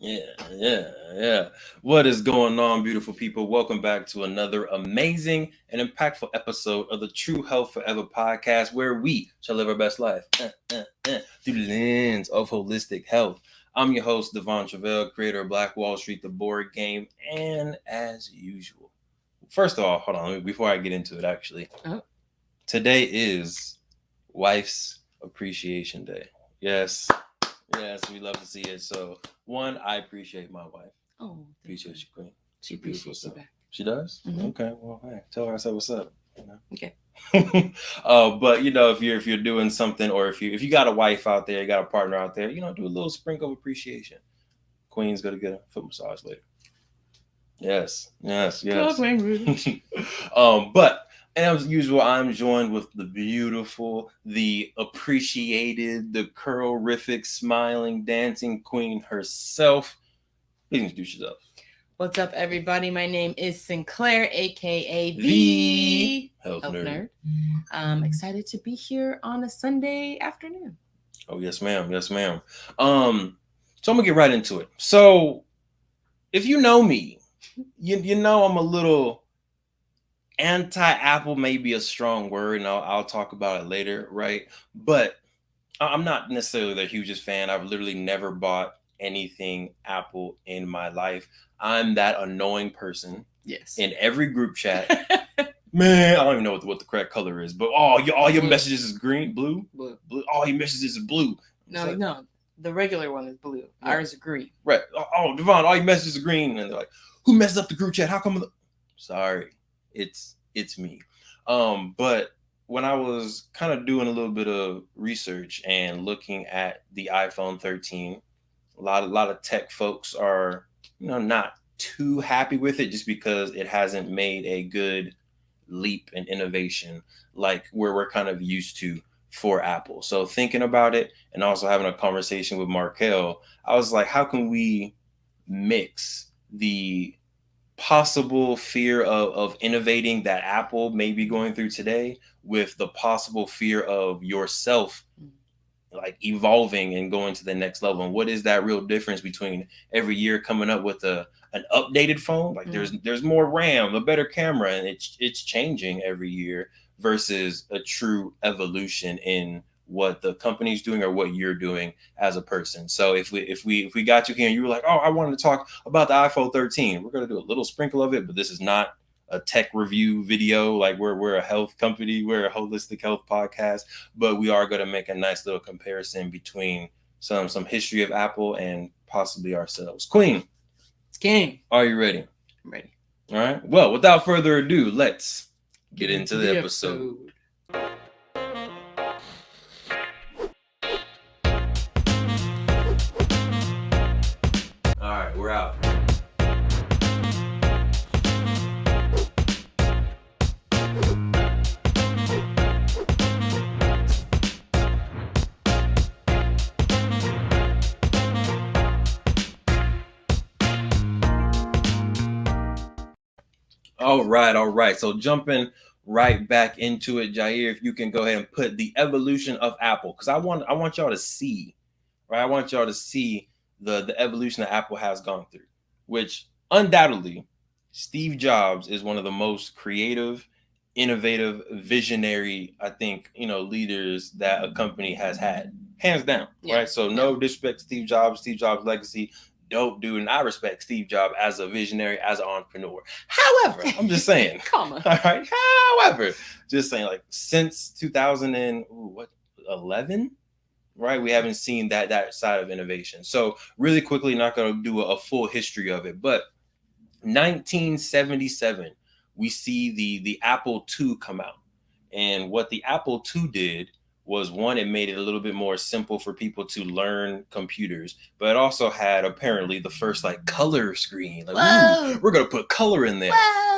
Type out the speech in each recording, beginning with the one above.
Yeah. What is going on, beautiful people? Welcome back to another amazing and impactful episode of the True Health Forever podcast, where we shall live our best life through the lens of holistic health. I'm your host, DeVon Truvel, creator of Black Wall Street, the board game, and as usual, first of all, hold on, before I get into it, actually, today is Wife's Appreciation Day. Yes, we love to see it. So, one, I appreciate my wife. Oh, appreciate you, Queen. She appreciates you back. She does? Mm-hmm. Okay, well, hey, tell her I said what's up. Okay. But if you're doing something, or if you got a wife out there, you got a partner out there, do a little sprinkle of appreciation. Queen's gonna get a foot massage later. Yes. But as usual, I'm joined with the beautiful, the appreciated, the curl-rific, smiling, dancing queen herself. Please introduce yourself. What's up, everybody? My name is Sinclair, aka the Health Nerd. I'm excited to be here on a Sunday afternoon. Oh, yes, ma'am. So I'm gonna get right into it. So, if you know me, you know I'm a little anti-Apple, may be a strong word, and I'll talk about it later, right? But I'm not necessarily the hugest fan. I've literally never bought anything Apple in my life. I'm that annoying person. Yes. In every group chat. Man, I don't even know what the correct color is, but all your messages is green, blue. All your messages is blue. No. The regular one is blue. Yeah. Ours is green. Right. Oh, DeVon, all your messages are green, and they're like, "Who messed up the group chat? How come?" Sorry, it's me. But when I was kind of doing a little bit of research and looking at the iPhone 13, a lot of tech folks are not too happy with it, just because it hasn't made a good leap in innovation like where we're kind of used to for Apple. So thinking about it, and also having a conversation with Markel, I was like, how can we mix the possible fear of innovating that Apple may be going through today with the possible fear of yourself like evolving and going to the next level? And what is that real difference between every year coming up with an updated phone? Like there's more RAM, a better camera, and it's changing every year, versus a true evolution in what the company's doing or what you're doing as a person. So if we got you here and you were like, oh, I wanted to talk about the iPhone 13, we're gonna do a little sprinkle of it, but this is not a tech review video. Like we're a health company, we're a holistic health podcast, but we are going to make a nice little comparison between some history of Apple and possibly ourselves. Queen, King, are you ready? I'm ready. All right. Well, without further ado, let's get into the episode. All right, we're out. All right. So jumping right back into it, Jair, if you can go ahead and put the evolution of Apple, because I want y'all to see, right? I want y'all to see the evolution that Apple has gone through, which undoubtedly Steve Jobs is one of the most creative, innovative, visionary, I think, leaders that a company has had, hands down, right? So no disrespect to Steve Jobs' legacy. Dope dude, and I respect Steve Jobs as a visionary, as an entrepreneur. However, I'm just saying, all right? However, just saying, like since 2011, right? We haven't seen that side of innovation. So really quickly, not going to do a full history of it, but 1977, we see the Apple II come out, and what the Apple II did was, one, it made it a little bit more simple for people to learn computers, but it also had apparently the first like color screen. Like, ooh, we're gonna put color in there,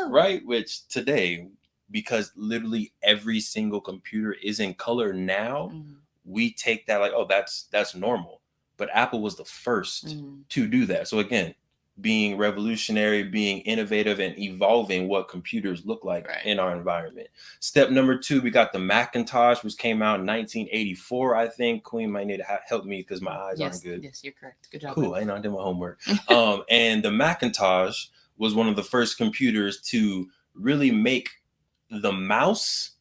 right? Which today, because literally every single computer is in color now, we take that like, oh, that's normal. But Apple was the first to do that. So again, being revolutionary, being innovative, and evolving what computers look like in our environment. Step number 2, we got the Macintosh, which came out in 1984, I think. Queen might need to help me because my eyes aren't good. Yes, you're correct. Good job. Cool. I know I did my homework. And the Macintosh was one of the first computers to really make the mouse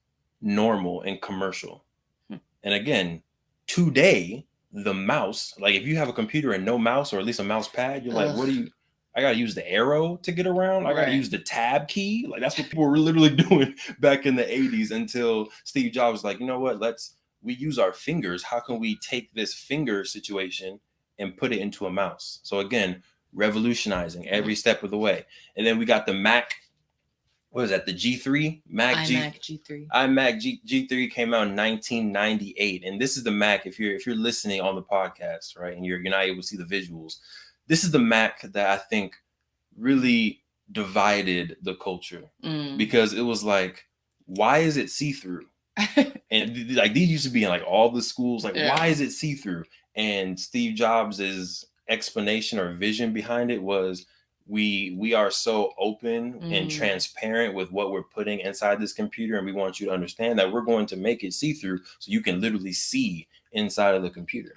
normal and commercial. And again, today, the mouse, like if you have a computer and no mouse, or at least a mouse pad, you're like, what do you, I got to use the arrow to get around. I got to use the tab key. Like that's what people were literally doing back in the 80s until Steve Jobs was like, you know what, we use our fingers. How can we take this finger situation and put it into a mouse? So again, revolutionizing every step of the way. And then we got the Mac. What is that? The G3? iMac G3. iMac G3 came out in 1998. And this is the Mac, if you're listening on the podcast, right, and you're not able to see the visuals, this is the Mac that I think really divided the culture. Because it was like, why is it see-through? And like these used to be in like all the schools, like why is it see-through? And Steve Jobs's explanation or vision behind it was, we are so open and transparent with what we're putting inside this computer, and we want you to understand that we're going to make it see-through so you can literally see inside of the computer.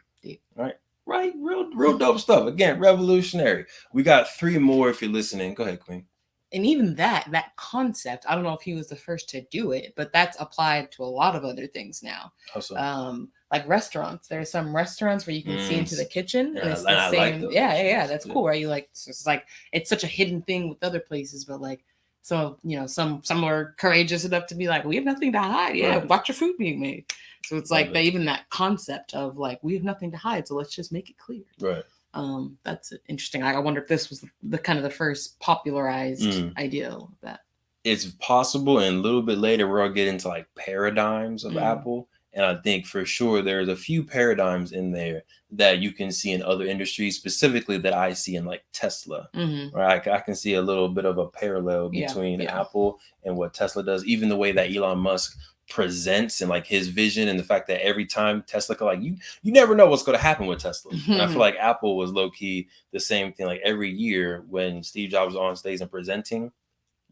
Right, real dope stuff. Again, revolutionary. We got 3 more if you're listening. Go ahead, Queen. And even that concept, I don't know if he was the first to do it, but that's applied to a lot of other things now. Also. Like restaurants. There are some restaurants where you can see into the kitchen. Yeah, and it's and the I same. like those. Yeah. That's cool, right? You like, it's like, it's such a hidden thing with other places, but like, so, you know, some are courageous enough to be like, we have nothing to hide. Yeah, watch your food being made. So it's like even that concept of like, we have nothing to hide, so let's just make it clear. Right. That's interesting. I wonder if this was the kind of the first popularized idea of that. It's possible, and a little bit later we're gonna get into like paradigms of Apple. And I think for sure there's a few paradigms in there that you can see in other industries, specifically that I see in like Tesla. Right, I can see a little bit of a parallel between Apple and what Tesla does. Even the way that Elon Musk presents and like his vision, and the fact that every time Tesla, like you never know what's going to happen with Tesla. And I feel like Apple was low key the same thing. Like every year when Steve Jobs was on stage and presenting,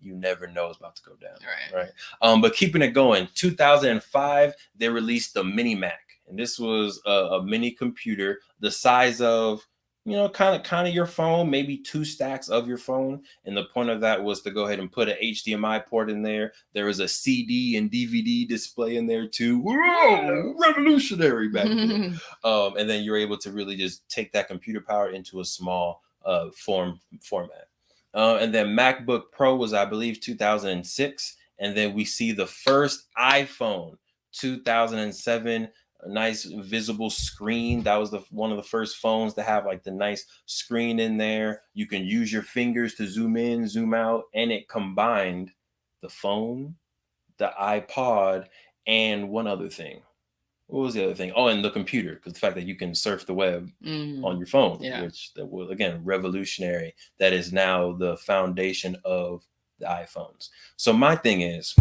you never know it's about to go down. Right. But keeping it going, 2005, they released the Mini Mac. And this was a mini computer the size of, you know, kind of your phone, maybe 2 stacks of your phone. And the point of that was to go ahead and put an HDMI port in there. There was a CD and DVD display in there too. Whoa, revolutionary back then. And then you're able to really just take that computer power into a small format. And then MacBook Pro was, I believe, 2006. And then we see the first iPhone, 2007, a nice visible screen. That was one of the first phones to have like the nice screen in there. You can use your fingers to zoom in, zoom out, and it combined the phone, the iPod, and one other thing. What was the other thing? Oh, and the computer, because the fact that you can surf the web on your phone, which that was, again, revolutionary. That is now the foundation of the iPhones. So my thing is,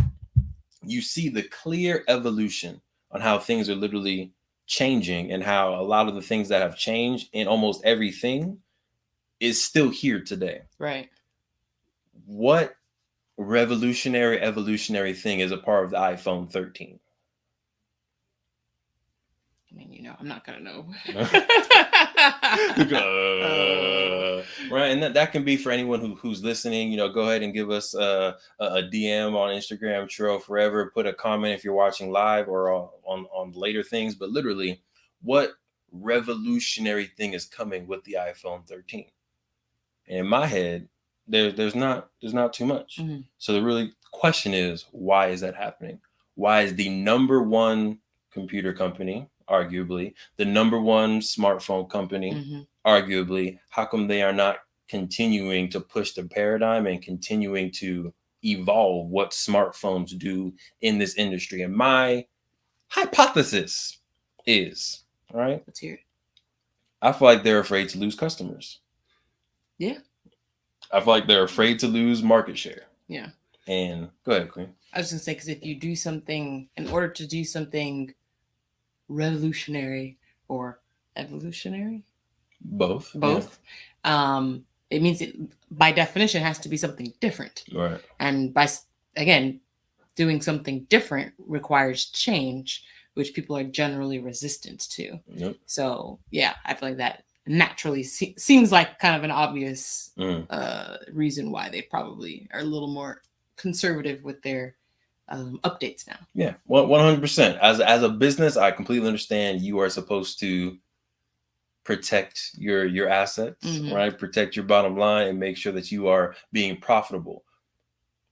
you see the clear evolution on how things are literally changing, and how a lot of the things that have changed in almost everything is still here today. Right. What evolutionary thing is a part of the iPhone 13? I mean, you know, I'm not gonna know. Right, and that can be for anyone who's listening. You know, go ahead and give us a DM on Instagram, Truvel Forever. Put a comment if you're watching live or on later things. But literally, what revolutionary thing is coming with the iPhone 13? And in my head, there's not too much. So the really question is, why is that happening? Why is the number one computer company, arguably the number one smartphone company, arguably, how come they are not continuing to push the paradigm and continuing to evolve what smartphones do in this industry? And my hypothesis is, right, let's hear it. I feel like they're afraid to lose customers. Yeah. I feel like they're afraid to lose market share. Yeah. And go ahead, Queen. I was gonna say, because if you do something, in order to do something revolutionary or evolutionary, both, it means it, by definition, has to be something different. Right. And again, doing something different requires change, which people are generally resistant to. Yep. So yeah, I feel like that naturally seems like kind of an obvious reason why they probably are a little more conservative with their updates now. Yeah, 100%. As a business, I completely understand you are supposed to protect your assets, right? Protect your bottom line and make sure that you are being profitable.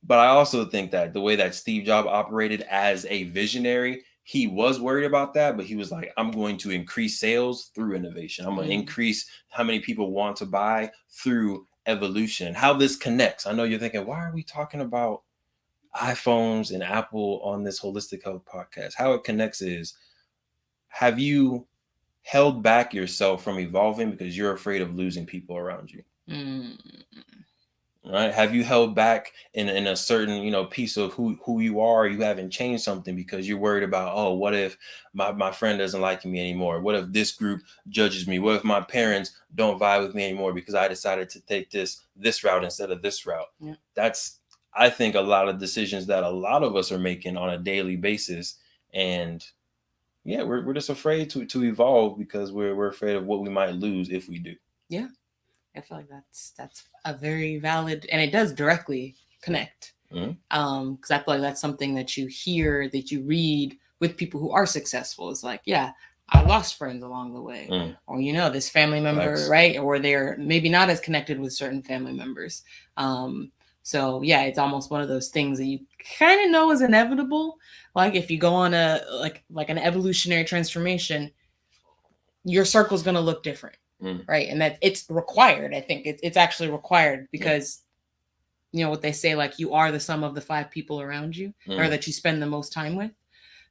But I also think that the way that Steve Jobs operated as a visionary, he was worried about that, but he was like, I'm going to increase sales through innovation. I'm going to increase how many people want to buy through evolution. How this connects. I know you're thinking, why are we talking about iPhones and Apple on this Holistic Health podcast? How it connects is, have you held back yourself from evolving because you're afraid of losing people around you? Right? Have you held back in a certain, piece of who you are? You haven't changed something because you're worried about, oh, what if my friend doesn't like me anymore? What if this group judges me? What if my parents don't vibe with me anymore because I decided to take this route instead of this route? Yeah. That's, I think, a lot of decisions that a lot of us are making on a daily basis. And yeah, we're just afraid to evolve because we're afraid of what we might lose if we do. Yeah. I feel like that's a very valid, and it does directly connect. Because I feel like that's something that you hear, that you read with people who are successful. It's like, yeah, I lost friends along the way, or this family member, right? Or they're maybe not as connected with certain family members. So yeah, it's almost one of those things that you kind of know is inevitable. Like if you go on a like an evolutionary transformation, your circle's going to look different. Right. And that it's required. I think it's actually required because, what they say, like you are the sum of the 5 people around you or that you spend the most time with.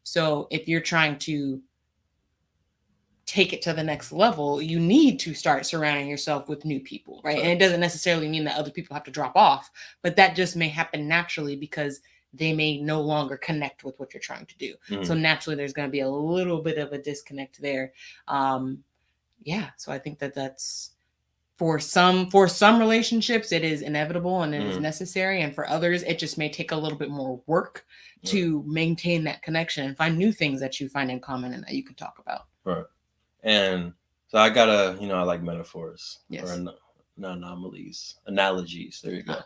So if you're trying to take it to the next level, you need to start surrounding yourself with new people. Right. And it doesn't necessarily mean that other people have to drop off, but that just may happen naturally because they may no longer connect with what you're trying to do. So naturally, there's going to be a little bit of a disconnect there. Yeah, so I think that's for some relationships it is inevitable and it is necessary, and for others it just may take a little bit more work to maintain that connection and find new things that you find in common and that you can talk about. Right. And so I gotta, I like metaphors or not anomalies, analogies. There you go.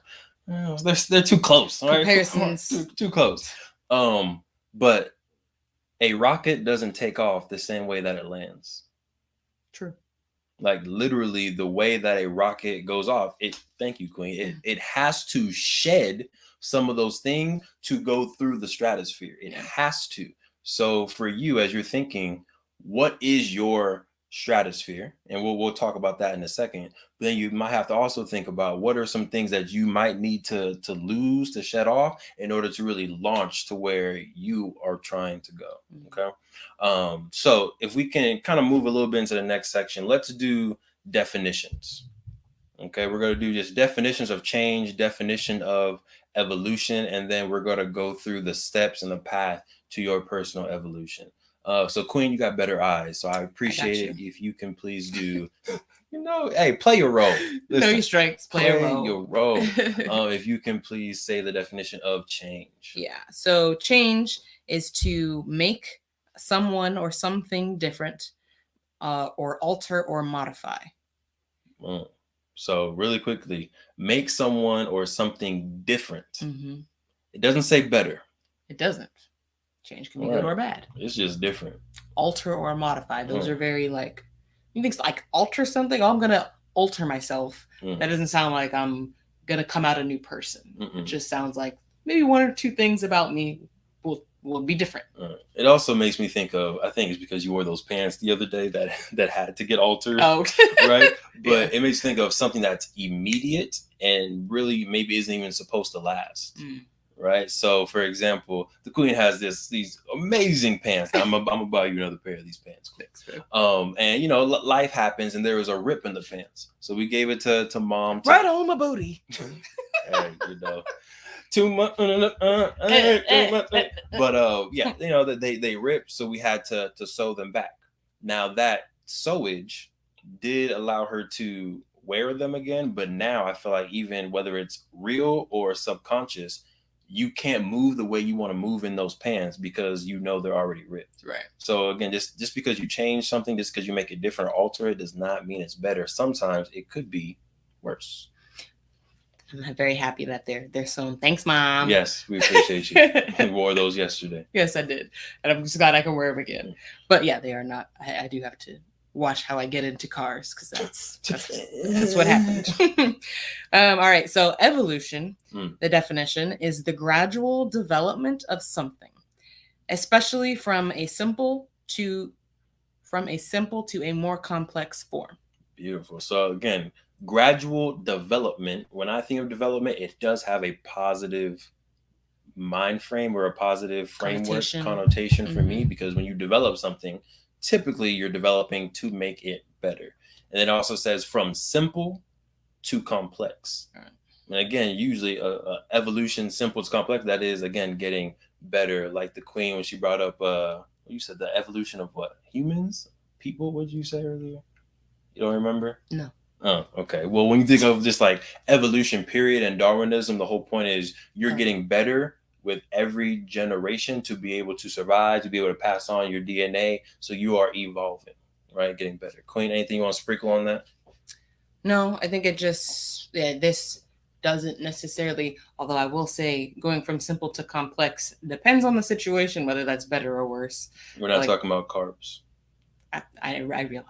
They're too close. Right? Comparisons. Too close. But a rocket doesn't take off the same way that it lands. True. Like literally the way that a rocket goes off, thank you, Queen. It has to shed some of those things to go through the stratosphere. It has to. So for you, as you're thinking, what is your stratosphere? And we'll talk about that in a second. But then you might have to also think about what are some things that you might need to lose, to shed off in order to really launch to where you are trying to go. Okay. So if we can kind of move a little bit into the next section, let's do definitions. Okay, we're going to do just definitions of change, definition of evolution, and then we're going to go through the steps and the path to your personal evolution. So Queen, you got better eyes, so I appreciate it if you can please do, hey, play your role. Listen, know your strengths, play a role. Your role. If you can please say the definition of change. Yeah, so change is to make someone or something different, or alter or modify. So really quickly, make someone or something different. It doesn't say better. It doesn't. Change can be good or bad. It's just different. Alter or modify. Those are very you think like alter something. Oh, I'm going to alter myself. That doesn't sound like I'm going to come out a new person. It just sounds like maybe 1 or 2 things about me will be different. It also makes me think of, I think it's because you wore those pants the other day that had to get altered. Oh, right. But it makes me think of something that's immediate and really maybe isn't even supposed to last. Right. So for example, the Queen has these amazing pants. I'm gonna buy you another pair of these pants. And life happens and there was a rip in the pants. So we gave it to mom. Right on my booty. Hey, too much. But yeah, they ripped, so we had to sew them back. Now that sewage did allow her to wear them again. But now I feel like even whether it's real or subconscious, you can't move the way you want to move in those pants because you know they're already ripped. Right. So again, just because you change something, just because you make it different or alter it, does not mean it's better. Sometimes it could be worse. I'm very happy that they're sewn. Thanks, Mom. Yes, we appreciate you. We wore those yesterday. Yes, I did, and I'm just glad I can wear them again. But yeah, they are not. I do have to watch how I get into cars because that's what happened. All right. So evolution, the definition is the gradual development of something, especially from a simple to a more complex form. Beautiful. So again, gradual development. When I think of development, it does have a positive mind frame or a positive framework connotation for me, because when you develop something, typically you're developing to make it better. And it also says from simple to complex. And again, usually evolution, simple to complex, that is again getting better. Like the Queen, when she brought up you said the evolution of what? Humans? People? What did you say earlier? You don't remember? No. Oh, okay. Well, when you think of just like evolution period and Darwinism, the whole point is you're getting better with every generation to be able to survive, to be able to pass on your DNA. So you are evolving, right? Getting better. Queen, anything you want to sprinkle on that? No, I think it just, this doesn't necessarily, although I will say going from simple to complex depends on the situation, whether that's better or worse. We're not talking about carbs. I realize.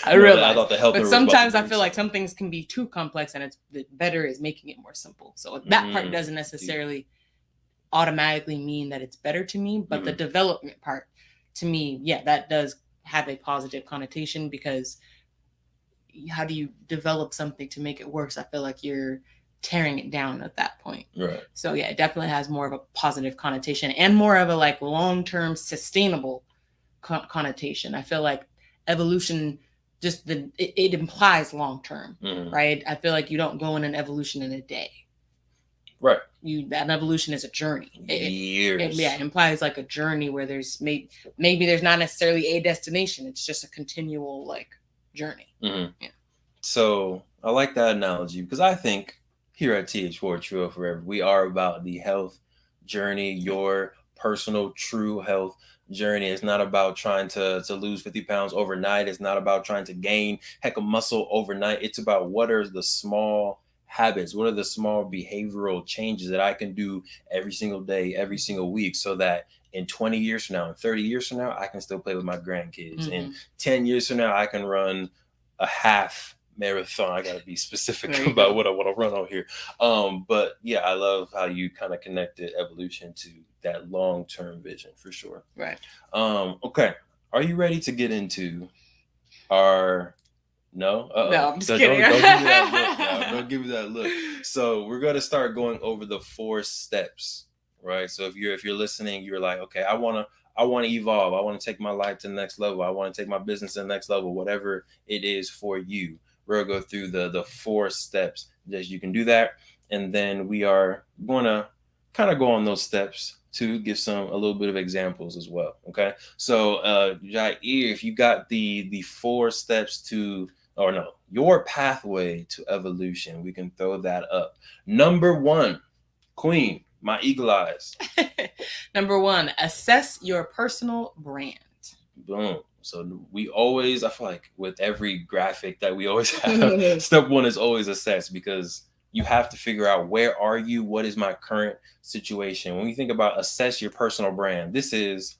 I realize. I thought the health. But sometimes I feel like some things can be too complex, and it's better is making it more simple. So that part doesn't necessarily automatically mean that it's better to me, but the development part, to me, yeah, that does have a positive connotation, because how do you develop something to make it worse? I feel like you're tearing it down at that point. Right. So yeah, it definitely has more of a positive connotation and more of a like long-term sustainable connotation. I feel like evolution just it implies long-term, right? I feel like you don't go in an evolution in a day. Right. That evolution is a journey. Years. It implies like a journey where there's maybe there's not necessarily a destination. It's just a continual like journey. Yeah. So I like that analogy, because I think here at TH4 Truvel Forever, we are about the health journey, your personal true health journey. It's not about trying to lose 50 pounds overnight. It's not about trying to gain heck of muscle overnight. It's about what are the small habits, what are the small behavioral changes that I can do every single day, every single week, so that in 20 years from now, in 30 years from now, I can still play with my grandkids. In 10 years from now, I can run a half marathon. I got to be specific about what I want to run on here. But yeah, I love how you kind of connected evolution to that long-term vision, for sure. Right. Okay. Are you ready to get into our... No? No, I'm just kidding. Don't give me that look. So we're going to start going over the 4 steps, right? So if you're listening, you're like, okay, I want to evolve. I want to take my life to the next level. I want to take my business to the next level, whatever it is for you. We're going to go through the 4 steps that you can do that. And then we are going to kind of go on those steps to give a little bit of examples as well. Okay. So, Jair, if you got the 4 steps to, or no, your pathway to evolution, we can throw that up. Number 1, Queen, my eagle eyes. Number 1, assess your personal brand. Boom. So we always, I feel like with every graphic that we always have, step 1 is always assess, because you have to figure out, where are you? What is my current situation? When you think about assess your personal brand, this is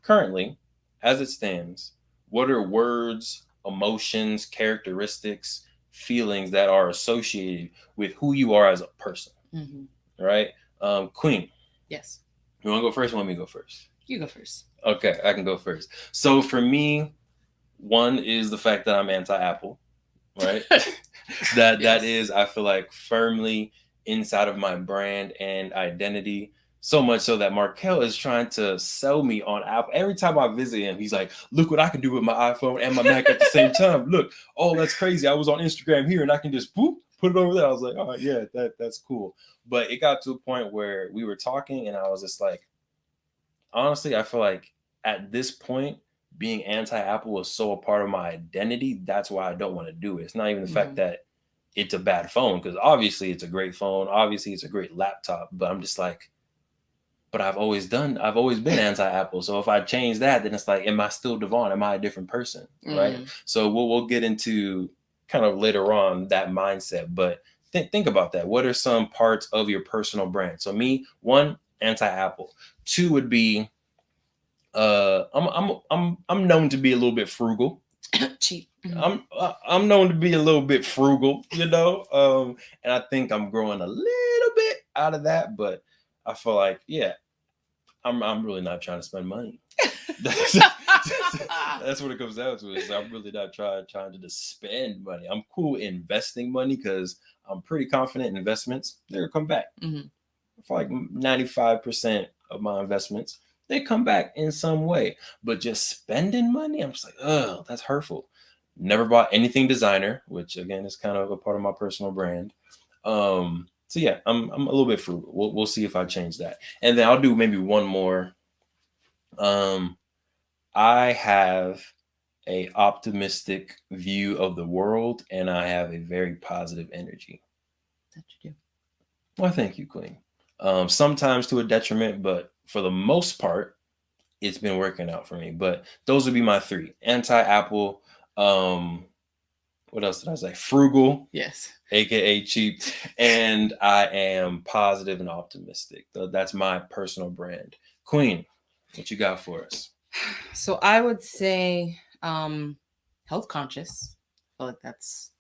currently, as it stands, what are words, emotions, characteristics, feelings that are associated with who you are as a person, right? Queen. Yes. You want to go first? Or want me to go first? You go first. Okay, I can go first. So for me, 1 is the fact that I'm anti-Apple, right? That is, I feel like, firmly inside of my brand and identity. So much so that Markel is trying to sell me on Apple. Every time I visit him, he's like, look what I can do with my iPhone and my Mac at the same time. Look, oh, that's crazy. I was on Instagram here and I can just boop, put it over there. I was like, all right, yeah, that's cool. But it got to a point where we were talking and I was just like, honestly, I feel like at this point, being anti-Apple is so a part of my identity. That's why I don't want to do it. It's not even the fact that it's a bad phone, because obviously it's a great phone. Obviously it's a great laptop. But I'm just like, but I've always been anti-Apple. So if I change that, then it's like, am I still DeVon? Am I a different person? Right. So we'll get into kind of later on that mindset. But think about that. What are some parts of your personal brand? So me, 1, anti-Apple. 2 would be I'm known to be a little bit frugal. Cheap. I'm known to be a little bit frugal, and I think I'm growing a little bit out of that, but I feel like, yeah, I'm really not trying to spend money. That's what it comes down to. Is I'm really not trying to just spend money. I'm cool investing money because I'm pretty confident investments, they'll come back. For like 95% of my investments, they come back in some way. But just spending money, I'm just like, oh, that's hurtful. Never bought anything designer, which again is kind of a part of my personal brand. So yeah, I'm a little bit frugal. We'll see if I change that. And then I'll do maybe one more. I have a optimistic view of the world, and I have a very positive energy. That you do. Well, thank you, Queen. Sometimes to a detriment, but for the most part, it's been working out for me. But those would be my 3: anti-Apple. What else did I say? Frugal. Yes. AKA cheap. And I am positive and optimistic. That's my personal brand. Queen, what you got for us? So I would say health conscious. I feel like that's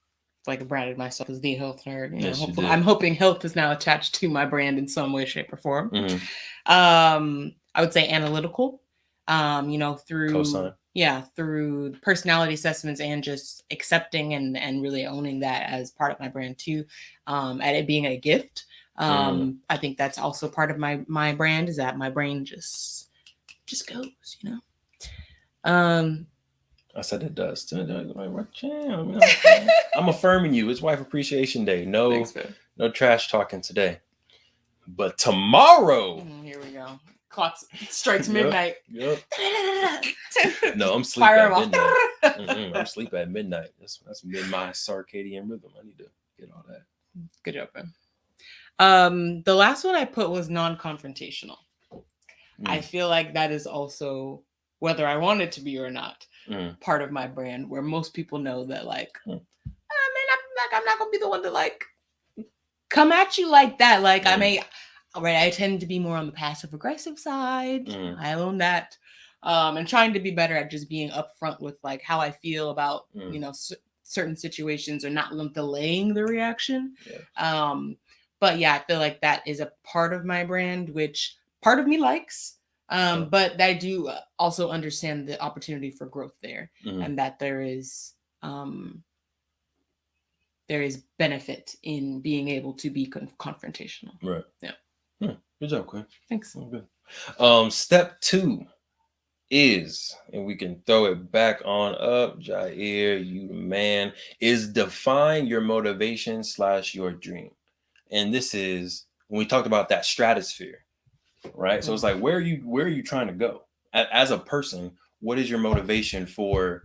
like I branded myself as the health nerd. Yes, hopefully, I'm hoping health is now attached to my brand in some way, shape, or form. I would say analytical. Through Cosign. Through personality assessments and just accepting and really owning that as part of my brand too. At it being a gift. I think that's also part of my brand, is that my brain just goes, I said it does. I'm affirming you. It's Wife Appreciation Day. No trash talking today. But tomorrow. Here we go. Clock strikes midnight. Yep. No, I'm asleep at midnight. I'm asleep at midnight. That's my circadian rhythm. I need to get all that. Good job, man. The last one I put was non-confrontational. I feel like that is also, whether I want it to be or not, part of my brand, where most people know that, like, I'm not gonna be the one to like come at you like that. Like, I tend to be more on the passive aggressive side. I own that. And trying to be better at just being upfront with like how I feel about, certain situations, or not delaying the reaction. But yeah, I feel like that is a part of my brand, which part of me likes. But I do also understand the opportunity for growth there, and that there is benefit in being able to be confrontational. Right. Yeah. Good job, Quinn. Thanks. Good. Step 2 is, and we can throw it back on up, Jair, you the man, is define your motivation / your dream. And this is when we talked about that stratosphere, right? So it's like, where are you trying to go as a person? What is your motivation for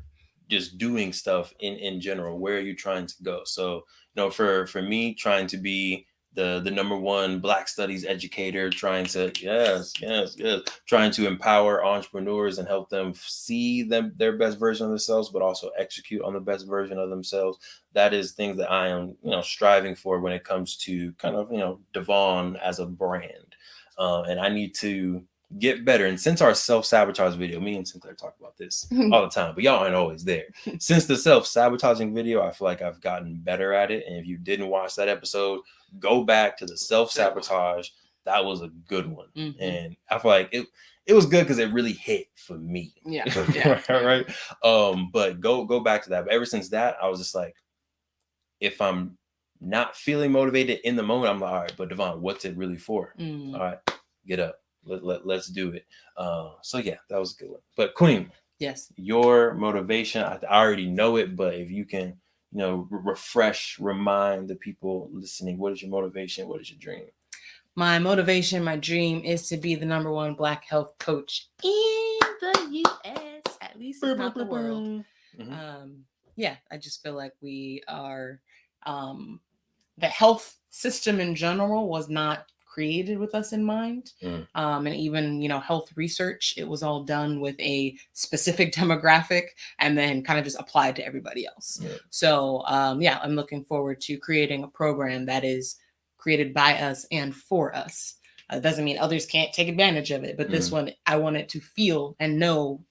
just doing stuff in general? Where are you trying to go? So, for me, trying to be the number 1 Black studies educator, trying to trying to empower entrepreneurs and help them see their best version of themselves, but also execute on the best version of themselves. That is things that I am striving for when it comes to kind of DeVon as a brand, and I need to get better. And since our self-sabotage video, me and Sinclair talk about this all the time, but y'all aren't always there. Since the self-sabotaging video, I feel like I've gotten better at it. And if you didn't watch that episode, go back to the self-sabotage. That was a good one. And I feel like it was good because it really hit for me. Yeah. Right. But go back to that. But ever since that, I was just like, if I'm not feeling motivated in the moment, I'm like, all right, but DeVon, what's it really for? All right, get up. Let's do it. So yeah, that was a good one. But Queen, yes, your motivation, I already know it, but if you can, remind the people listening, what is your motivation? What is your dream? My motivation, my dream is to be the number 1 Black health coach in the U.S. at least it's not the world. Mm-hmm. Yeah, I just feel like we are, the health system in general was not created with us in mind. And even, health research, it was all done with a specific demographic and then kind of just applied to everybody else. Yeah. So, yeah, I'm looking forward to creating a program that is created by us and for us. Doesn't mean others can't take advantage of it, but this one, I want it to feel and know,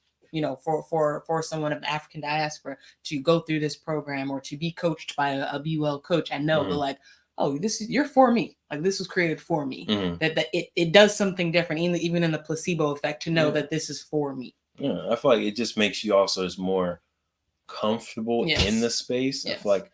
for someone of the African diaspora to go through this program or to be coached by a Be Well coach and know that, like, oh, you're for me. Like, this was created for me. That it does something different, even in the placebo effect, to know that this is for me. Yeah, I feel like it just makes you also just more comfortable in the space. I feel like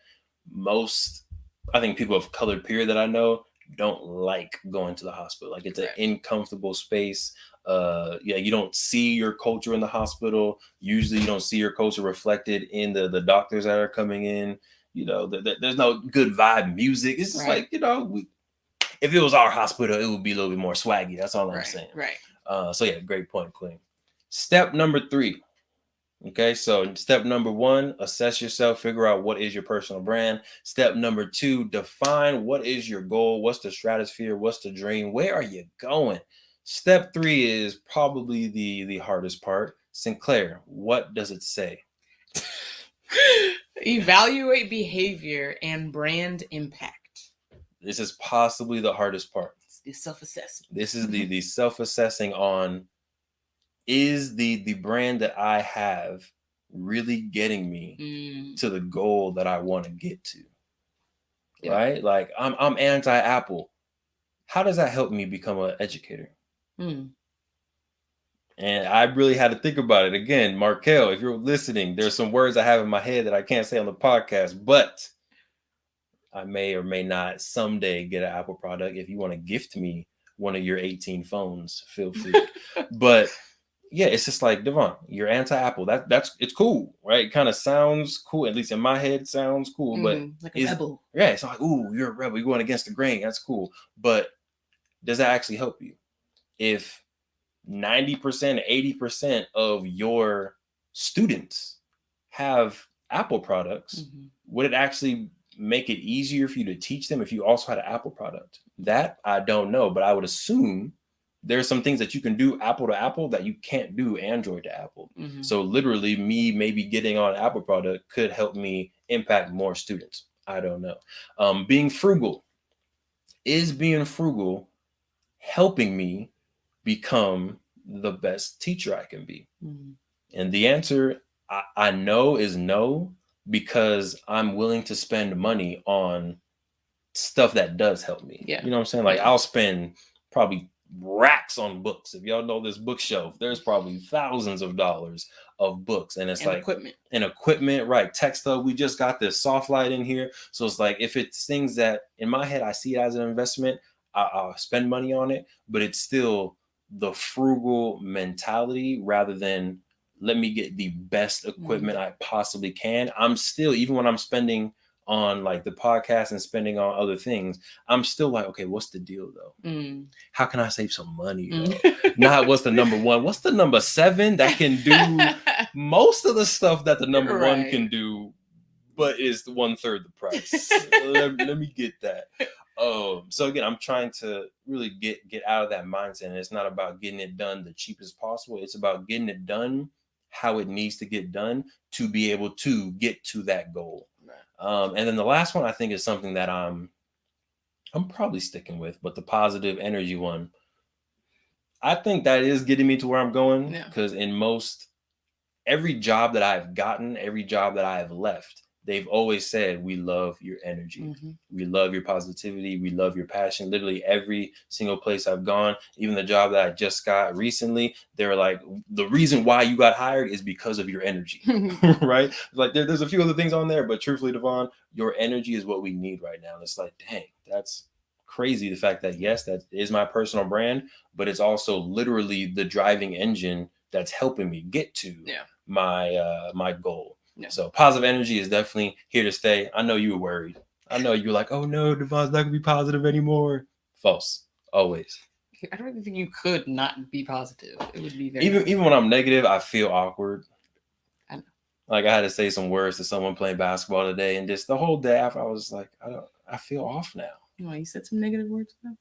I think people of color, period, that I know don't like going to the hospital. Like, it's an uncomfortable space. You don't see your culture in the hospital. Usually you don't see your culture reflected in the doctors that are coming in. There's no good vibe music. It's just like, if it was our hospital, it would be a little bit more swaggy. That's all I'm saying. Right. So yeah, great point, Queen. Step number 3. Okay, so step number 1, assess yourself, figure out what is your personal brand. Step number 2, define what is your goal, what's the stratosphere, what's the dream, where are you going? Step 3 is probably the hardest part. Sinclair, what does it say? Evaluate behavior and brand impact. This is possibly the hardest part. It's self-assessing. This is the self-assessing on, is the brand that I have really getting me to the goal that I want to get to? Yeah. Right? Like, I'm anti-Apple. How does that help me become an educator? And I really had to think about it. Again, Markel, if you're listening, there's some words I have in my head that I can't say on the podcast, but I may or may not someday get an Apple product. If you want to gift me one of your 18 phones, feel free. But yeah, it's just like, DeVon, you're anti-Apple. It's cool, right? It kind of sounds cool, at least in my head, sounds cool. But like a rebel. Yeah, it's like, ooh, you're a rebel. You're going against the grain. That's cool. But does that actually help you? If 90%, 80% of your students have Apple products, would it actually make it easier for you to teach them if you also had an Apple product? That I don't know, but I would assume there's some things that you can do Apple to Apple that you can't do Android to Apple. So literally, me maybe getting on an Apple product could help me impact more students. I don't know. Being frugal. Is being frugal helping me become the best teacher I can be? And the answer I know is no, because I'm willing to spend money on stuff that does help me. Yeah. You know what I'm saying? Like, I'll spend probably racks on books. If y'all know this bookshelf, there's probably thousands of dollars of books, and it's like equipment, right? Tech stuff. We just got this soft light in here, so it's like, if it's things that in my head I see it as an investment, I'll spend money on it, but it's still the frugal mentality rather than let me get the best equipment I possibly can. I'm still, even when I'm spending on like the podcast and spending on other things, I'm still like, okay, what's the deal though? How can I save some money though? Not what's the number 1, what's the number 7 that can do most of the stuff that the number 1 can do, but is 1/3 the price. let me get that. So again, I'm trying to really get out of that mindset. And it's not about getting it done the cheapest possible. It's about getting it done how it needs to get done to be able to get to that goal. And then the last one, I think, is something that I'm probably sticking with, but the positive energy one, I think that is getting me to where I'm going, because in every job that I've gotten, every job that I have left, they've always said, we love your energy. We love your positivity. We love your passion. Literally every single place I've gone, even the job that I just got recently, they were like, the reason why you got hired is because of your energy, right? Like, there's a few other things on there, but truthfully, DeVon, your energy is what we need right now. And it's like, dang, that's crazy. The fact that, yes, that is my personal brand, but it's also literally the driving engine that's helping me get to my goal. So positive energy is definitely here to stay. I know you were worried. I know you're like, oh no, DeVon's not gonna be positive anymore. False. Always. I don't even think you could not be positive. It would be very even when I'm negative, I feel awkward. Like I had to say some words to someone playing basketball today, and just the whole day after, I was like, I feel off now. Oh, you said some negative words now?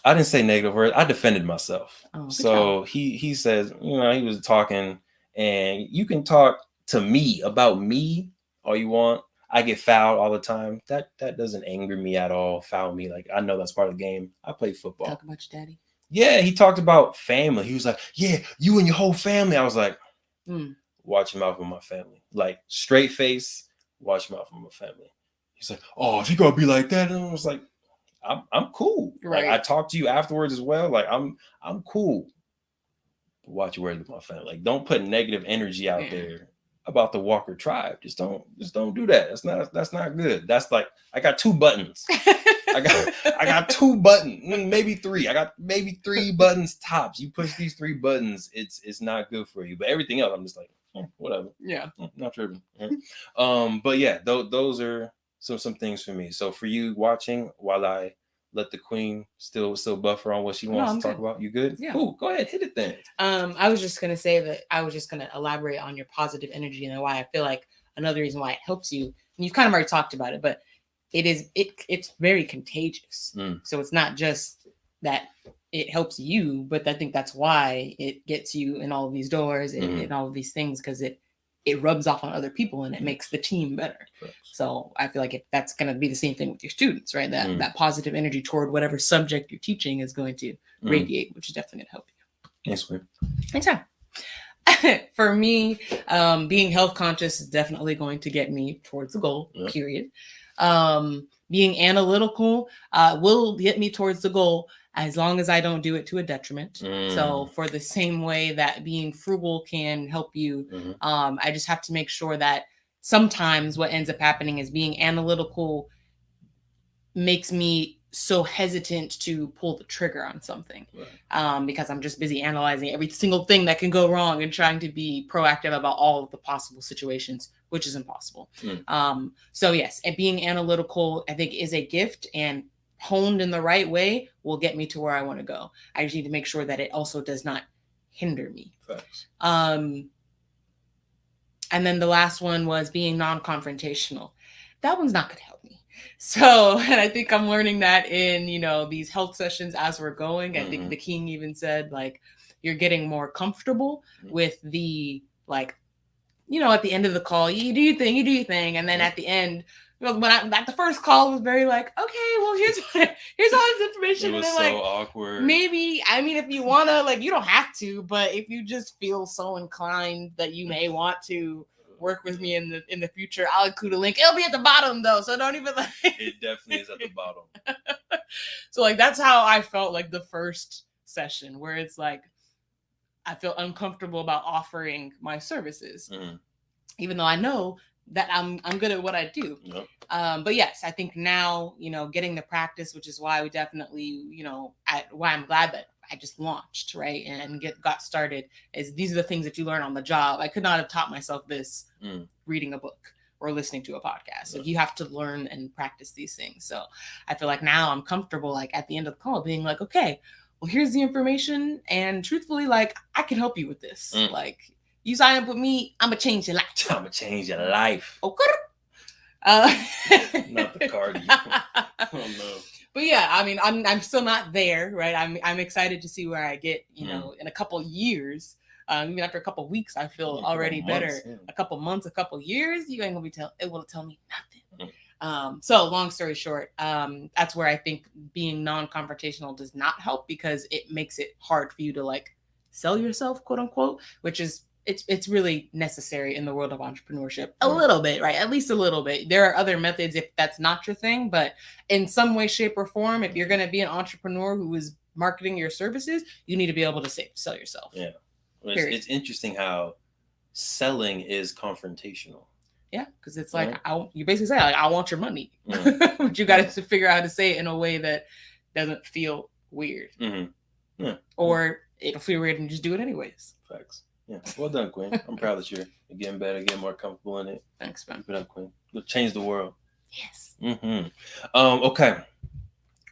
I didn't say negative words. I defended myself. Oh, good So job. he says, he was talking, and you can talk to me about me all you want. I get fouled all the time. That doesn't anger me at all. Foul me, like I know that's part of the game. I play football. Talk about your daddy. Yeah, he talked about family. He was like, yeah, you and your whole family. I was like, watch your mouth with my family. Like straight face, watch your mouth with my family. He's like, oh, if you're gonna be like that, and I was like, I'm cool. Right. Like I talked to you afterwards as well. Like I'm cool. But watch your words with my family. Like don't put negative energy out there about the Walker tribe. Just don't do that. That's not good. That's like I got 2 buttons. I got 2 buttons, maybe 3. I got maybe 3 buttons tops. You push these 3 buttons, it's not good for you. But everything else, I'm just like, whatever. Yeah, not tripping. But yeah, those are some things for me. So for you watching, while I let the queen still buffer on what she wants to talk about, you good? Yeah. Cool. Go ahead, hit it then. I was just gonna say that I was just gonna elaborate on your positive energy and why I feel like another reason why it helps you. And you've kind of already talked about it, but it's very contagious. So it's not just that it helps you, but I think that's why it gets you in all of these doors and all of these things, because it rubs off on other people and it makes the team better. Correct. So I feel like if that's going to be the same thing with your students, right? That positive energy toward whatever subject you're teaching is going to radiate, which is definitely going to help you. Yes, ma'am. Anytime. For me, being health conscious is definitely going to get me towards the goal, period. Being analytical will get me towards the goal as long as I don't do it to a detriment. So for the same way that being frugal can help you, I just have to make sure that sometimes what ends up happening is being analytical makes me so hesitant to pull the trigger on something, because I'm just busy analyzing every single thing that can go wrong and trying to be proactive about all of the possible situations, which is impossible. So yes, and being analytical, I think, is a gift, and honed in the right way will get me to where I want to go. I just need to make sure that it also does not hinder me. Facts. And then the last one was being non-confrontational. That one's not going to help me. So, and I think I'm learning that in, these health sessions as we're going. I think the king even said, like, you're getting more comfortable with the, like, at the end of the call, you do your thing. And then at the end, at the first call was very like, okay, well, here's all this information. It was and so like, awkward. Maybe, I mean, if you want to, like, you don't have to, but if you just feel so inclined that you may want to work with me in the future, I'll include a link. It'll be at the bottom though, so don't even like. It definitely is at the bottom. So like that's how I felt like the first session, where it's like I feel uncomfortable about offering my services, even though I know that I'm good at what I do. But yes, I think now, getting the practice, which is why we definitely, why I'm glad that I just launched, right, and got started, is these are the things that you learn on the job. I could not have taught myself this reading a book or listening to a podcast. So you have to learn and practice these things. So I feel like now I'm comfortable, like at the end of the call, being like, okay, well, here's the information, and truthfully, like, I can help you with this. Like, you sign up with me, I'm gonna change your life. I'm gonna change your life. Okay. Not the Cardi. Oh no. But yeah, I mean, I'm still not there, right? I'm excited to see where I get, in a couple of years. Even after a couple of weeks, I feel already better. A couple months, a couple of years, you ain't gonna be able to tell me nothing. So long story short, that's where I think being non-confrontational does not help, because it makes it hard for you to like sell yourself, quote unquote, which is it's really necessary in the world of entrepreneurship. A little bit, right? At least a little bit. There are other methods if that's not your thing, but in some way, shape, or form, if you're going to be an entrepreneur who is marketing your services, you need to be able to sell yourself. Yeah. Well, it's interesting how selling is confrontational. Yeah, because it's like, you basically say, like, I want your money. But you got to figure out how to say it in a way that doesn't feel weird. Or it'll feel weird and just do it anyways. Facts. Yeah, well done, Queen. I'm proud that you're getting better, getting more comfortable in it. Thanks, man. Keep it up, Queen. You'll change the world. Yes. Okay.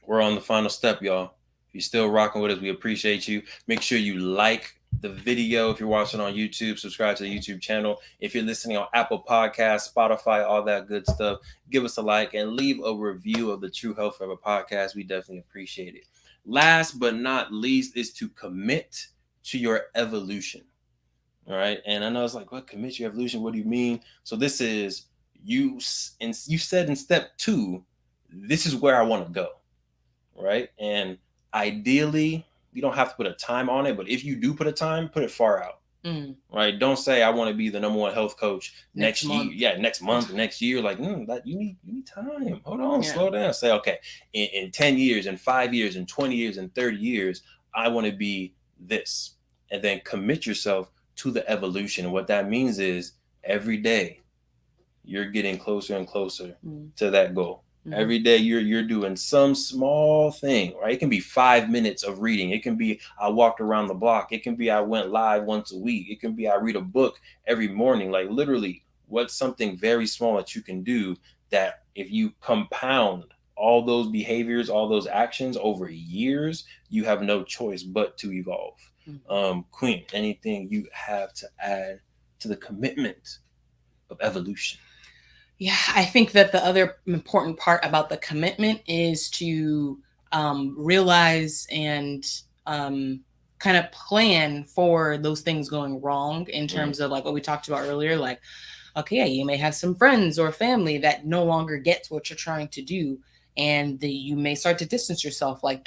We're on the final step, y'all. If you're still rocking with us, we appreciate you. Make sure you like, the video. If you're watching on YouTube, subscribe to the YouTube channel. If you're listening on Apple Podcasts, Spotify, all that good stuff, give us a like and leave a review of the True Health Forever podcast. We definitely appreciate it. Last but not least is to commit to your evolution. All right. And I know it's like, what, commit to your evolution? What do you mean? So this is you, and you said in step 2, this is where I want to go. Right. And ideally, you don't have to put a time on it, but if you do put a time, put it far out. Right. Don't say I want to be the #1 health coach next year. Yeah, next month, next year. Like, that you need time. Hold on, slow down. Say, okay, in 10 years, in 5 years, in 20 years, in 30 years, I want to be this. And then commit yourself to the evolution. And what that means is every day you're getting closer and closer to that goal. Every day you're doing some small thing, right? It can be 5 minutes of reading. It can be I walked around the block. It can be I went live once a week. It can be I read a book every morning. Like, literally, what's something very small that you can do that if you compound all those behaviors, all those actions over years, you have no choice but to evolve. Queen, anything you have to add to the commitment of evolution? Yeah, I think that the other important part about the commitment is to realize and kind of plan for those things going wrong in terms of like what we talked about earlier. Like, okay, you may have some friends or family that no longer gets what you're trying to do. And you may start to distance yourself. Like,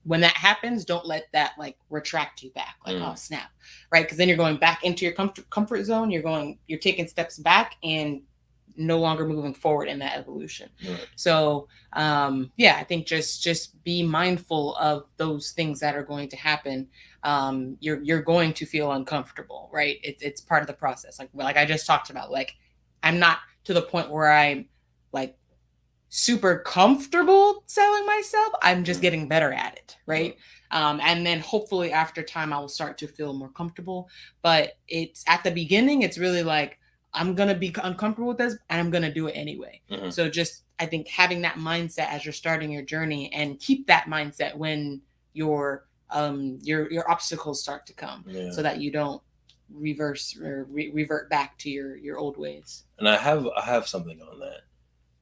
when that happens, don't let that like retract you back. Like, oh snap, right? Because then you're going back into your comfort zone. You're taking steps back and no longer moving forward in that evolution. So I think just be mindful of those things that are going to happen. You're going to feel uncomfortable, right? It's part of the process. Like I just talked about, like, I'm not to the point where I'm like super comfortable selling myself. I'm just getting better at it, right? And then hopefully after time I will start to feel more comfortable. But it's at the beginning, it's really like, I'm gonna be uncomfortable with this and I'm gonna do it anyway. So just, I think, having that mindset as you're starting your journey, and keep that mindset when your obstacles start to come, so that you don't revert back to your old ways. And I have something on that.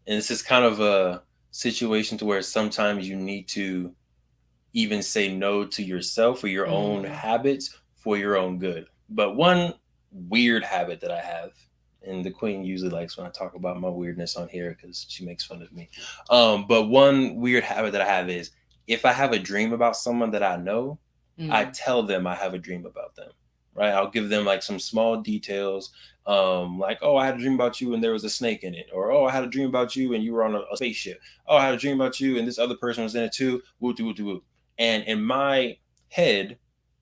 And this is kind of a situation to where sometimes you need to even say no to yourself or your own habits for your own good. But one weird habit that I have, and the Queen usually likes when I talk about my weirdness on here because she makes fun of me. But one weird habit that I have is, if I have a dream about someone that I know, I tell them I have a dream about them, right? I'll give them like some small details. Like, oh, I had a dream about you and there was a snake in it. Or, oh, I had a dream about you and you were on a spaceship. Oh, I had a dream about you and this other person was in it too. Woo, woo, woo, woo. And in my head,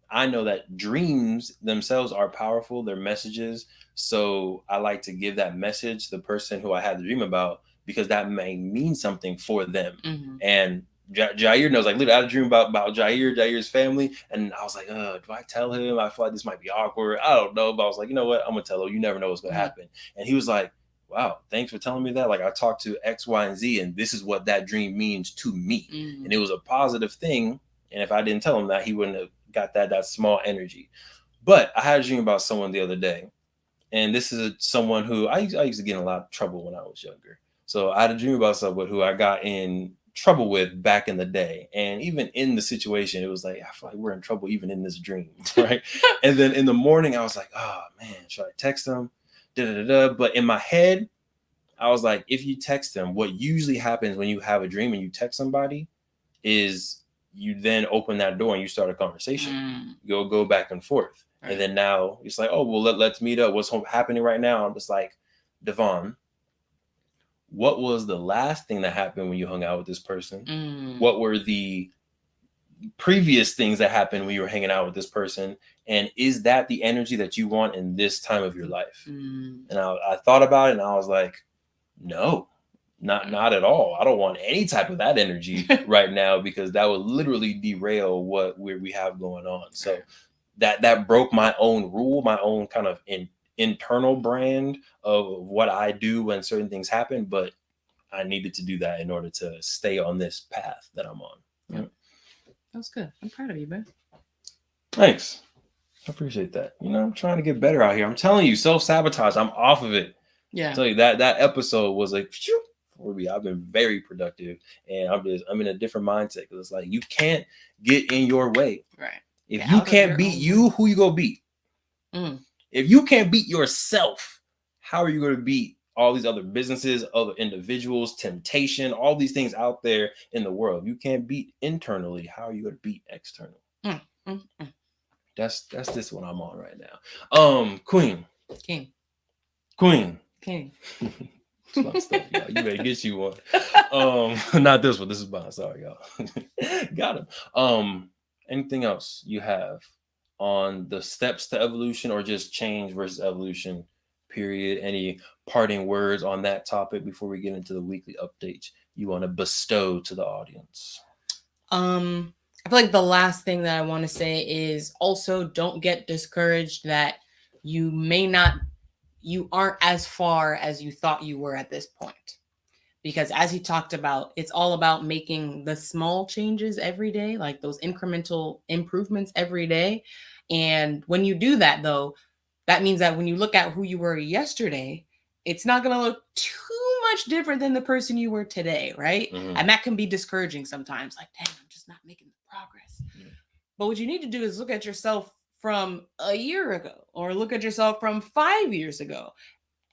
I know that dreams themselves are powerful. They're messages. So I like to give that message to the person who I had the dream about, because that may mean something for them. And Jair knows, like, literally, I had a dream about Jair's family. And I was like, do I tell him? I feel like this might be awkward. I don't know. But I was like, you know what? I'm going to tell him. You never know what's going to happen. And he was like, wow, thanks for telling me that. Like, I talked to X, Y, and Z, and this is what that dream means to me. And it was a positive thing. And if I didn't tell him that, he wouldn't have got that small energy. But I had a dream about someone the other day. And this is someone who I used to get in a lot of trouble when I was younger. So I had a dream about someone who I got in trouble with back in the day. And even in the situation, it was like, I feel like we're in trouble even in this dream, right? And then in the morning, I was like, oh man, should I text him? But in my head, I was like, if you text them, what usually happens when you have a dream and you text somebody is you then open that door and you start a conversation. You'll go back and forth. Right. And then now it's like, oh, well, let's meet up. What's happening right now? I'm just like, DeVon, what was the last thing that happened when you hung out with this person? What were the previous things that happened when you were hanging out with this person? And is that the energy that you want in this time of your life? And I thought about it and I was like, no, not at all. I don't want any type of that energy right now, because that would literally derail what we have going on. So that broke my own rule, my own kind of internal brand of what I do when certain things happen. But I needed to do that in order to stay on this path that I'm on. Yeah. That was good. I'm proud of you, man. Thanks. I appreciate that. You know, I'm trying to get better out here. I'm telling you, self-sabotage. I'm off of it. Yeah. I'll tell you that episode was like, phew, for me. I've been very productive, and I'm in a different mindset because it's like you can't get in your way. Right. If Get you out of can't your beat own you, way. who you gonna beat? Mm. If you can't beat yourself, how are you going to beat all these other businesses, other individuals, temptation, all these things out there in the world? If you can't beat internally, how are you going to beat externally? Mm. Mm. Mm. That's this one I'm on right now. Queen. King. Fun stuff, y'all. You better get you one. Not this one. This is mine. Sorry, y'all. Got him. Anything else you have on the steps to evolution or just change versus evolution, period? Any parting words on that topic before we get into the weekly updates you want to bestow to the audience? I feel like the last thing that I want to say is also don't get discouraged that you aren't as far as you thought you were at this point. Because as he talked about, it's all about making the small changes every day, like those incremental improvements every day. And when you do that, though, that means that when you look at who you were yesterday, it's not going to look too much different than the person you were today, right? Mm-hmm. And that can be discouraging sometimes. Like, dang, I'm just not making the progress. Mm-hmm. But what you need to do is look at yourself from a year ago or look at yourself from 5 years ago.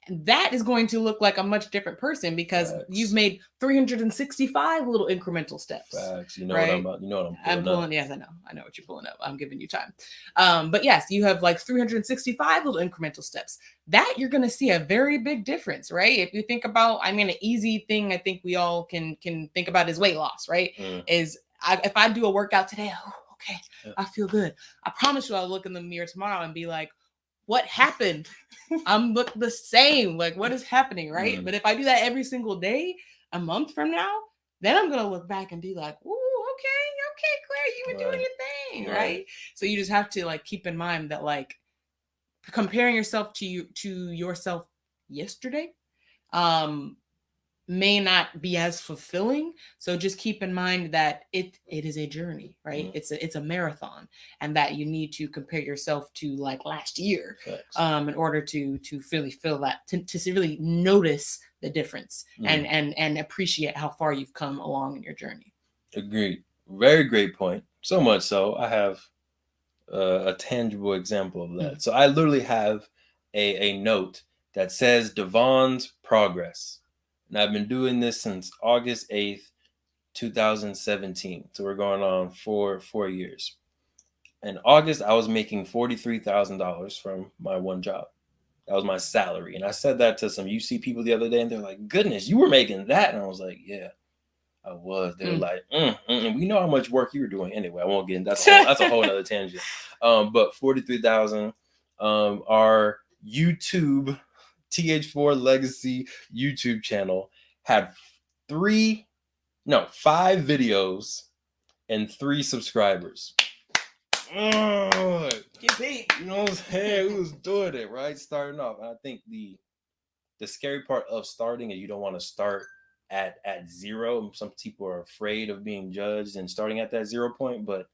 That is going to look like a much different person because Facts. you've made 365 little incremental steps. Facts. You know right? what I'm about. You know what I'm pulling up. Yes, I know what you're pulling up. I'm giving you time. But yes, you have like 365 little incremental steps. That you're going to see a very big difference, right? If you think about, an easy thing I think we all can think about is weight loss, right? If I do a workout today, okay, yeah. I feel good. I promise you I'll look in the mirror tomorrow and be like, what happened? I'm look the same. Like, what is happening, right? But if I do that every single day, a month from now, then I'm gonna look back and be like, "Ooh, okay, Claire, you were doing your thing, right?" So you just have to like keep in mind that like comparing yourself to yourself yesterday, may not be as fulfilling. So just keep in mind that it is a journey, right? It's a marathon, and that you need to compare yourself to like last year, in order to really feel that, to really notice the difference and appreciate how far you've come along in your journey. Agreed. Very great point. So much so, I have a tangible example of that. So I literally have a note that says DeVon's progress. And I've been doing this since August 8th, 2017. So we're going on for 4 years. In August, I was making $43,000 from my one job. That was my salary. And I said that to some UC people the other day, and they're like, goodness, you were making that? And I was like, yeah, I was. They're like, and we know how much work you were doing anyway. I won't get into that. That's a whole other tangent. But 43,000, our YouTube TH4 Legacy YouTube channel had 5 videos and 3 subscribers. Get big. You know what I'm saying? We was doing it, right? Starting off. And I think the scary part of starting is you don't want to start at 0. Some people are afraid of being judged and starting at that 0 point, but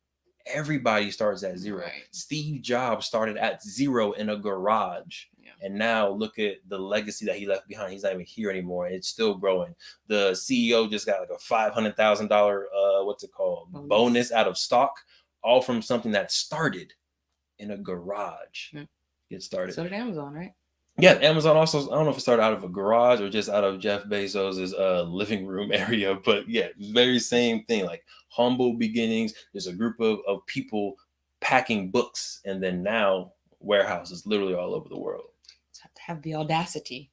everybody starts at 0. Right. Steve Jobs started at 0 in a garage. And now look at the legacy that he left behind. He's not even here anymore. It's still growing. The CEO just got like a $500,000 what's it called? Bonus out of stock, all from something that started in a garage. Get started. So did Amazon, right? Yeah, Amazon also, I don't know if it started out of a garage or just out of Jeff Bezos's living room area, but yeah, very same thing, like humble beginnings. There's a group of people packing books, and then now warehouses literally all over the world. Have the audacity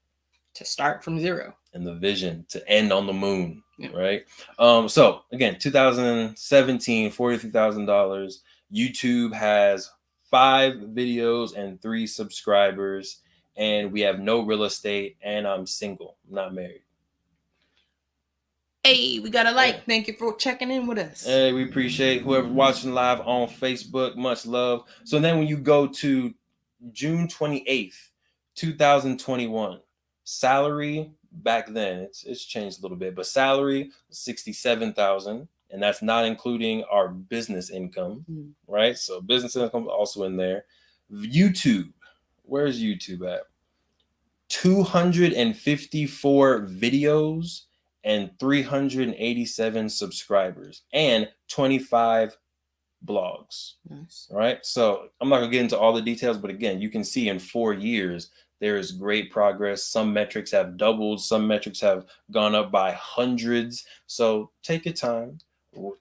to start from 0 and the vision to end on the moon, right? So again, 2017, $43,000. YouTube has 5 videos and 3 subscribers, and we have no real estate, and I'm single. I'm not married. Hey, we got a like. Thank you for checking in with us. Hey, we appreciate whoever watching live on Facebook. Much love. So then when you go to June 28th, 2021, salary back then, it's changed a little bit, but salary $67,000, and that's not including our business income, right? So business income also in there. YouTube. Where's YouTube at? 254 videos and 387 subscribers and 25 blogs. Nice. Right. So I'm not gonna get into all the details, but again, you can see in 4 years there is great progress. Some metrics have doubled, some metrics have gone up by hundreds. So take your time,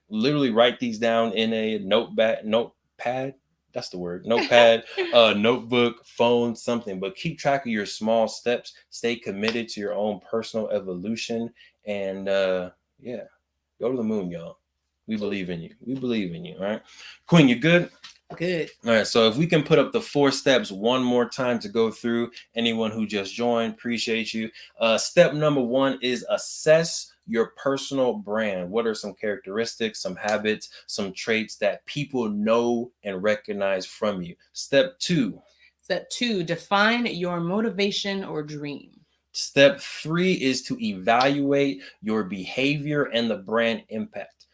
literally write these down in a notepad. That's the word. Notepad, notebook, phone, something. But keep track of your small steps. Stay committed to your own personal evolution, and yeah, go to the moon, y'all. We believe in you. We believe in you. All right, Queen, you good? Good. All right. So if we can put up the 4 steps one more time to go through. Anyone who just joined, appreciate you. Step number 1 is assess your personal brand. What are some characteristics, some habits, some traits that people know and recognize from you? Step 2. Step 2, define your motivation or dream. Step 3 is to evaluate your behavior and the brand impact.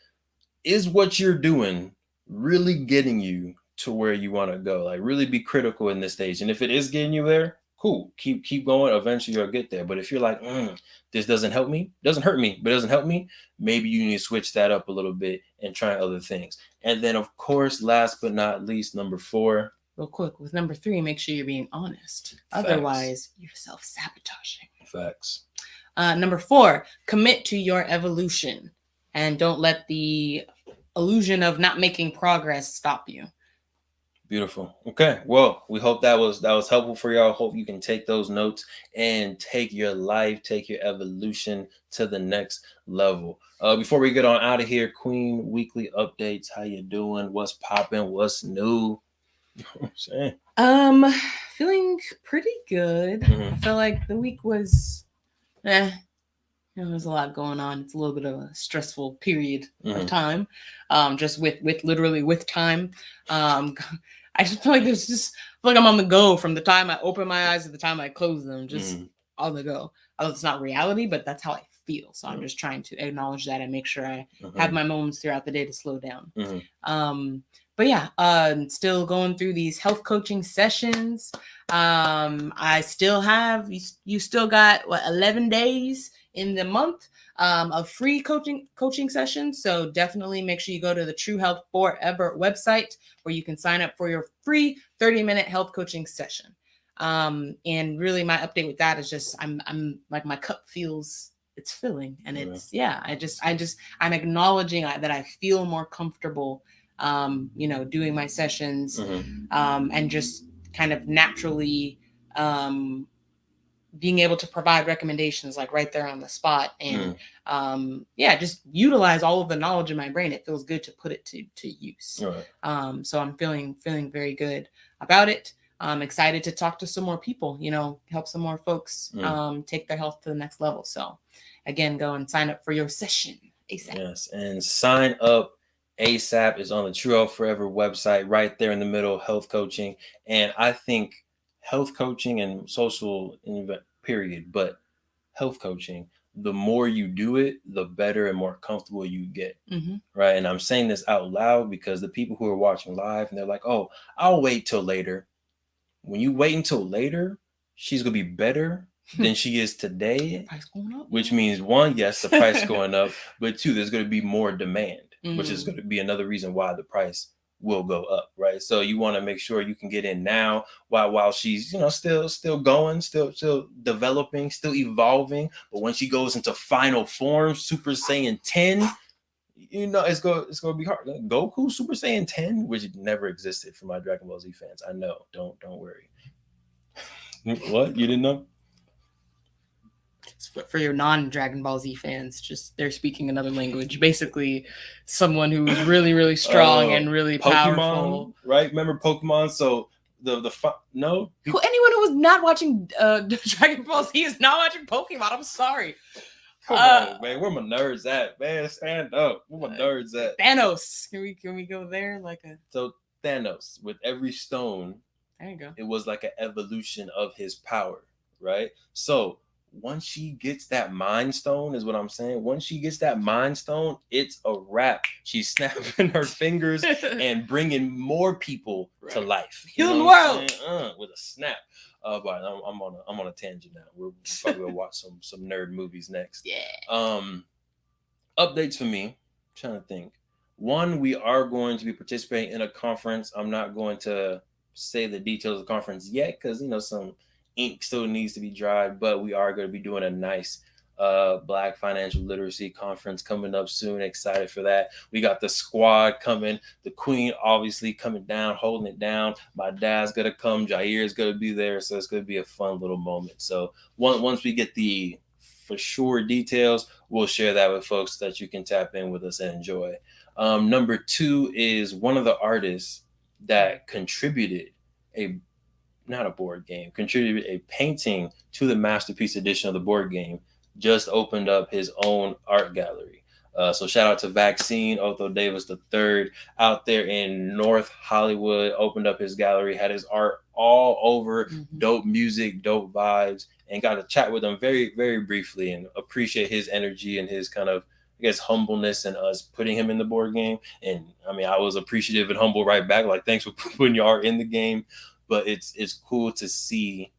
Is what you're doing really getting you to where you want to go? Like, really be critical in this stage. And if it is getting you there, cool. Keep going. Eventually you'll get there. But if you're like, this doesn't help me, doesn't hurt me, but doesn't help me, maybe you need to switch that up a little bit and try other things. And then, of course, last but not least, number 4. Real quick, with number 3, make sure you're being honest. Facts. Otherwise, you're self-sabotaging. Facts. Number 4, commit to your evolution. And don't let the illusion of not making progress stop you. Beautiful. Okay. Well, we hope that was helpful for y'all. Hope you can take those notes and take your life, take your evolution to the next level. Before we get on out of here, Queen, weekly updates. How you doing? What's popping? What's new? You know what I'm saying? Feeling pretty good. Mhm. I feel like the week was there's a lot going on. It's a little bit of a stressful period of time. Just with time. I just feel like I'm on the go from the time I open my eyes to the time I close them, just on the go. Although it's not reality, but that's how I feel. So I'm just trying to acknowledge that and make sure I have my moments throughout the day to slow down. But yeah, still going through these health coaching sessions. I still have, you still got 11 days in the month of free coaching sessions. So definitely make sure you go to the True Health Forever website where you can sign up for your free 30-minute health coaching session. And really my update with that is just, I'm like, my cup feels, it's filling, and it's, I'm acknowledging that I feel more comfortable, doing my sessions, and just kind of naturally, being able to provide recommendations like right there on the spot, and just utilize all of the knowledge in my brain. It feels good to put it to use. Right. So I'm feeling very good about it. I'm excited to talk to some more people, help some more folks take their health to the next level. So again, go and sign up for your session ASAP. Yes, and sign up ASAP is on the True Health Forever website, right there in the middle, health coaching. And I think health coaching and social period, but health coaching, the more you do it, the better and more comfortable you get. Right. And I'm saying this out loud because the people who are watching live and they're like, oh, I'll wait till later. When you wait until later, she's going to be better than she is today. Price going up, which means 1, yes, the price going up, but 2, there's going to be more demand, which is going to be another reason why the price will go up, right? So you want to make sure you can get in now while she's, still going, still developing, still evolving. But when she goes into final form, Super Saiyan 10, it's going to be hard. Goku Super Saiyan 10, which never existed for my Dragon Ball Z fans. I know. Don't worry. What? You didn't know? For your non-Dragon Ball Z fans, just they're speaking another language. Basically, someone who is really, really strong and really Pokemon, powerful. Right? Remember Pokemon? So anyone who was not watching Dragon Ball Z is not watching Pokemon. I'm sorry. Come on, man. Where my nerds at, man? Stand up. Where my nerds at? Thanos. Can we go there? So Thanos, with every stone, there you go. It was like an evolution of his power, right? So once she gets that mind stone, is what I'm saying. Once she gets that mind stone, it's a wrap. She's snapping her fingers and bringing more people to life. Heal the world with a snap. But I'm on a tangent now. We're probably gonna watch some nerd movies next. Yeah. Updates for me. I'm trying to think. One, we are going to be participating in a conference. I'm not going to say the details of the conference yet because some ink still needs to be dried, but we are going to be doing a nice Black financial literacy conference coming up soon. Excited for that. We got the squad coming, the queen obviously coming down, holding it down. My dad's gonna come, Jair's gonna be there, so it's gonna be a fun little moment. So once we get the for sure details, we'll share that with folks so that you can tap in with us and enjoy. Number 2 is one of the artists that contributed not a board game, contributed a painting to the Masterpiece edition of the board game, just opened up his own art gallery. So shout out to Vaccine, Otho Davis III out there in North Hollywood, opened up his gallery, had his art all over, dope music, dope vibes, and got to chat with him very, very briefly and appreciate his energy and his kind of, I guess, humbleness and us putting him in the board game. And I mean, I was appreciative and humble right back. Like, thanks for putting your art in the game. But it's cool to see,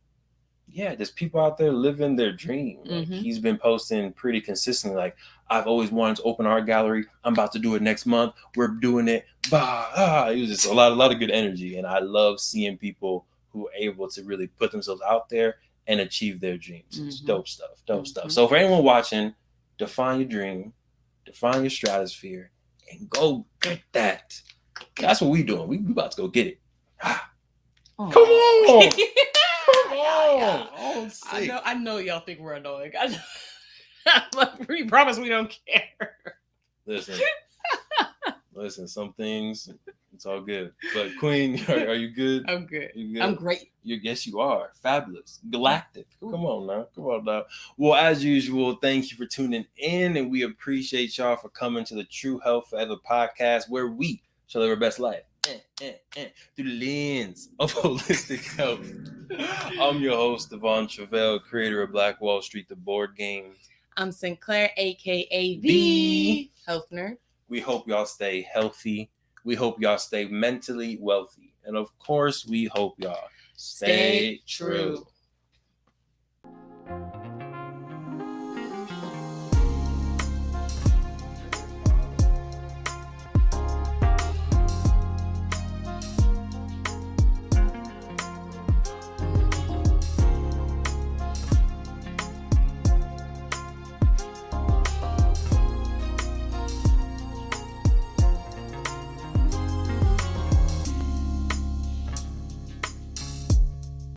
there's people out there living their dream. Like, he's been posting pretty consistently. Like, I've always wanted to open an art gallery. I'm about to do it next month. We're doing it. It was just a lot of good energy. And I love seeing people who are able to really put themselves out there and achieve their dreams. It's dope stuff. So for anyone watching, define your dream, define your stratosphere, and go get that. That's what we doing. We about to go get it. Come on. Come on. Oh, I know y'all think we're annoying. We promise we don't care. Listen, some things, it's all good. But Queen, are you good? I'm good. You good? I'm great. Yes, you are. Fabulous. Galactic. Come on now. Well, as usual, thank you for tuning in, and we appreciate y'all for coming to the True Health Forever podcast, where we shall live our best life through the lens of holistic health. I'm your host, DeVon Truvel, creator of Black Wall Street, the board game. I'm Sinclair, aka the Health Nerd. We hope y'all stay healthy. We hope y'all stay mentally wealthy. And of course, we hope y'all stay true.